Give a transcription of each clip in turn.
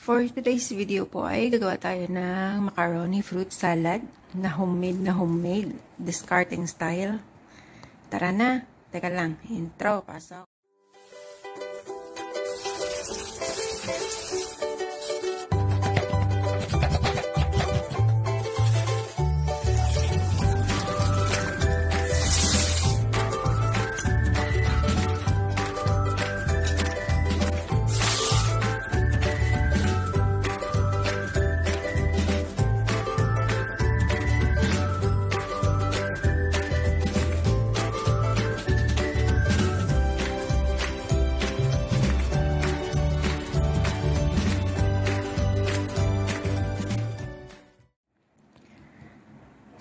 For today's video po ay gagawa tayo ng macaroni fruit salad na homemade, discarding style. Tara na! Teka lang, intro, pasok.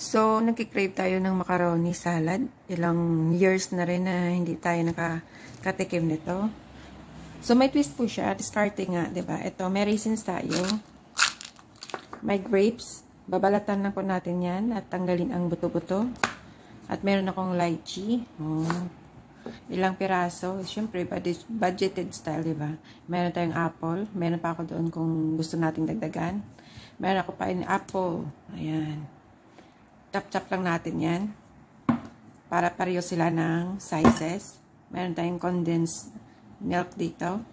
So, nagkikrave tayo ng macaroni salad. Ilang years na rin na hindi tayo nakatikim nito. So, may twist po siya. Discarding nga, diba? Ito, may raisins tayo. May grapes. Babalatan lang po natin yan at tanggalin ang buto-buto. At meron akong lychee. Oh. Ilang piraso. Siyempre, budgeted style, diba? Meron tayong apple. Meron pa ako doon kung gusto nating dagdagan. Meron ako pineapple. Ayan. Chop-chop lang natin yan. Para pareho sila ng sizes. Meron tayong condensed milk dito.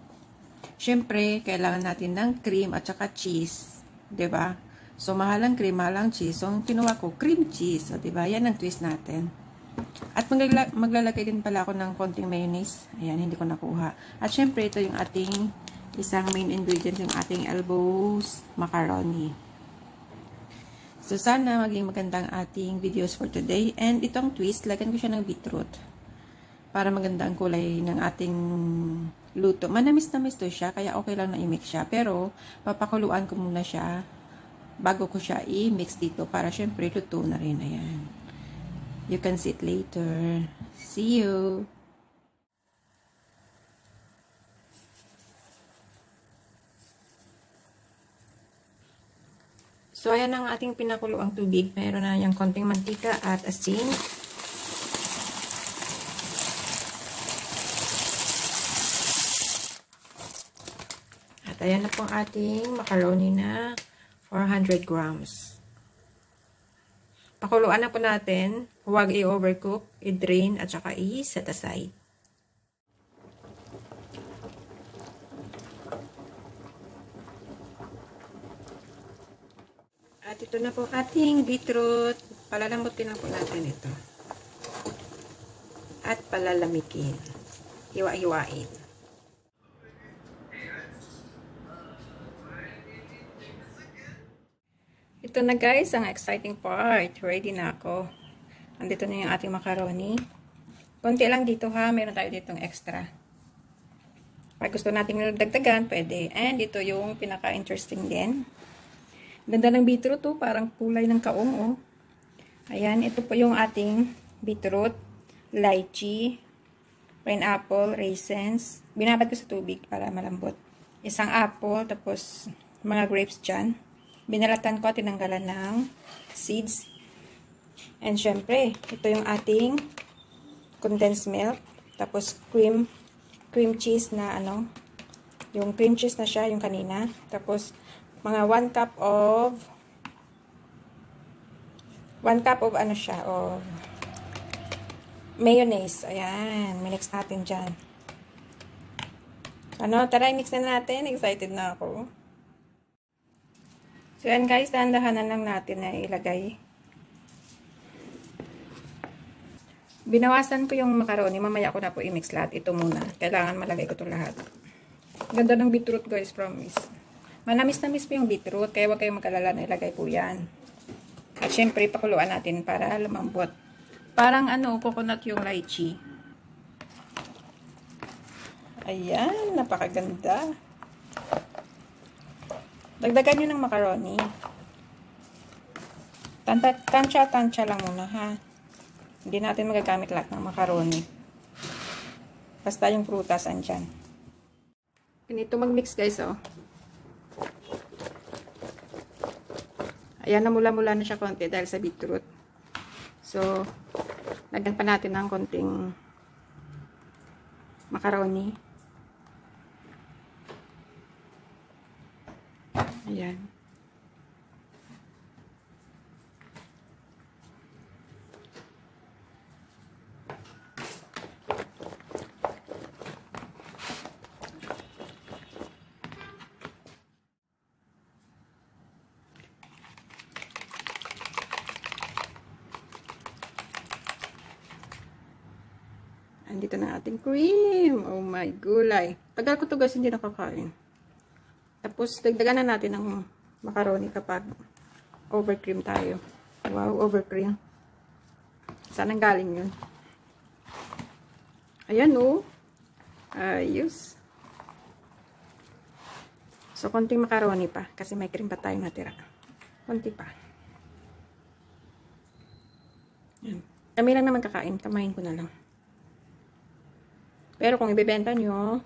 Siyempre, kailangan natin ng cream at saka cheese. Diba? So, mahal ang cream, mahal ang cheese. So, kinuha ko, cream cheese. So, diba? Yan ang twist natin. At maglalagay din pala ako ng konting mayonnaise. Ayan, hindi ko nakuha. At siyempre, ito yung ating isang main ingredient, yung ating elbows macaroni. So, sana maging magandang ating videos for today. And itong twist, lagyan ko siya ng beetroot. Para maganda ang kulay ng ating luto. Manamis-namis to siya, kaya okay lang na i-mix siya. Pero, papakuluan ko muna siya bago ko siya i-mix dito. Para syempre, luto na rin. Ayan. You can see it later. See you! So, ayan ang ating pinakuluang tubig. Meron na yung konting mantika at asin. At ayan na po ang ating macaroni na 400 grams. Pakuluan na po natin. Huwag i-overcook, i-drain, at saka i-set aside. At ito na po ating beetroot. Palalambutin lang po natin ito. At palalamikin. Hiwa-hiwain. Ito na guys, ang exciting part. Ready na ako. Andito na yung ating macaroni. Konti lang dito ha. Meron tayo ditong extra. Pag gusto nating dagdagan, pwede. And ito yung pinaka-interesting din. Ganda ng beetroot to, parang kulay ng kaong oh. Ayan, ito po yung ating beetroot, lychee, pineapple, raisins. Binabad ko sa tubig para malambot. Isang apple, tapos mga grapes dyan. Binalatan ko at tinanggalan ng seeds. And syempre, ito yung ating condensed milk. Tapos cream cheese na ano. Yung cream cheese na siya, yung kanina. Tapos mga 1 cup of ano siya, of mayonnaise. Ayan, minix natin dyan. Ano, tara, mix na natin. Excited na ako. So, yan guys, dahan-dahanan lang natin na ilagay. Binawasan ko yung macaroni. Mamaya ko na po i-mix lahat. Ito muna. Kailangan malagay ko ito lahat. Ganda ng beetroot guys, promise. Manamis-namis po yung beetroot, kaya huwag kayong mag-alala na ilagay po yan. At syempre, pakuluan natin para lumambot. Parang ano, coconut yung lychee. Ayan, napakaganda. Dagdagan nyo ng macaroni. Tansya lang muna ha. Hindi natin magagamit lahat ng macaroni. Basta yung prutas andyan. Ganito mag-mix guys oh. Ayan, namula-mula na siya konti dahil sa beetroot. So, lagyan pa natin ng konting macaroni. Ayan. Andito na ating cream. Oh my gulay. Tagal ko to guys, hindi nakakain. Tapos, dagdagan na natin ng macaroni kapag overcream tayo. Wow, overcream. Saan ang galing yun? Ayan oh. Ayos. So, konting macaroni pa. Kasi may cream pa tayo natira. Konti pa. Ayan. Kami lang naman kakain. Kamain ko na lang. Pero kung ibebenta nyo,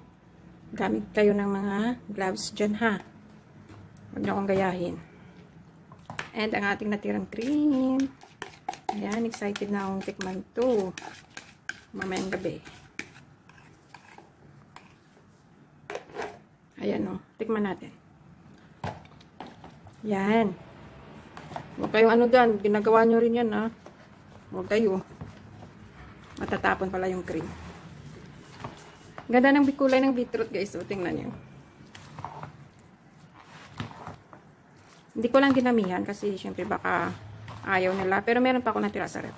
gamit kayo ng mga gloves dyan ha. Huwag nyo akong gayahin. And ang ating natirang cream. Ayan, excited na akong tikman to. Mamayang gabi. Ayan o, tikman natin. Yan. Huwag kayong ano dyan, ginagawa nyo rin yan ha. Huwag kayo. Matatapon pala yung cream. Ganda ng kulay ng beetroot guys. So, tingnan nyo. Hindi ko lang dinamihan kasi syempre baka ayaw nila. Pero meron pa ako natira sa ref.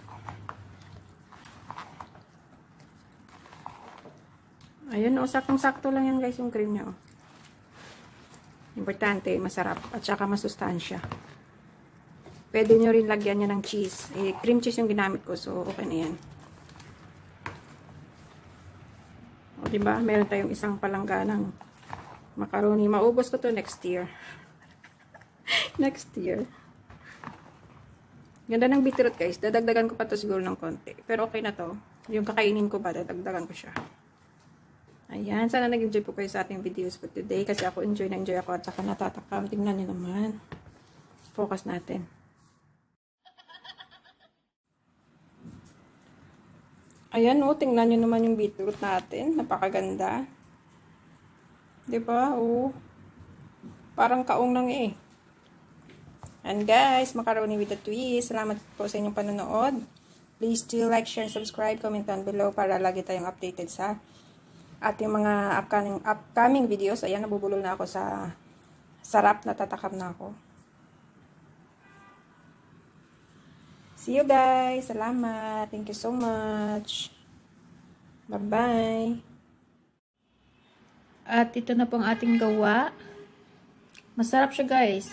Ayun o. Saktong-sakto lang yan guys yung cream nyo. Importante, masarap. At saka masustansya. Pwede nyo rin lagyan nyo ng cheese. Cream cheese yung ginamit ko. So, okay na yan. O, diba? Meron tayong isang palangganang macaroni. Maubos ko to next year. Next year. Ganda ng beetroot guys. Dadagdagan ko pa to siguro ng konti. Pero okay na to. Yung kakainin ko ba, dadagdagan ko siya. Ayan. Sana nag-enjoy po kayo sa ating videos for today. Kasi ako enjoy na enjoy ako at saka natatakam. Tingnan nyo naman. Focus natin. Ayan o, tingnan nyo naman yung beetroot natin. Napakaganda. Diba? O. Parang kaong lang eh. And guys, macaroni with a twist. Salamat po sa inyong panonood. Please do like, share, subscribe, comment down below para lagi tayong updated sa ating mga upcoming videos. Ayan, nabubulol na ako sa sarap. Natatakam na ako. See you guys. Salamat. Thank you so much. Bye-bye. At ito na po ang ating gawa. Masarap siya guys.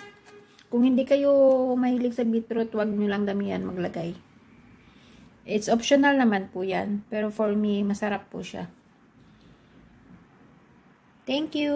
Kung hindi kayo mahilig sa beetroot, huwag nyo lang damihan maglagay. It's optional naman po yan. Pero for me, masarap po siya. Thank you.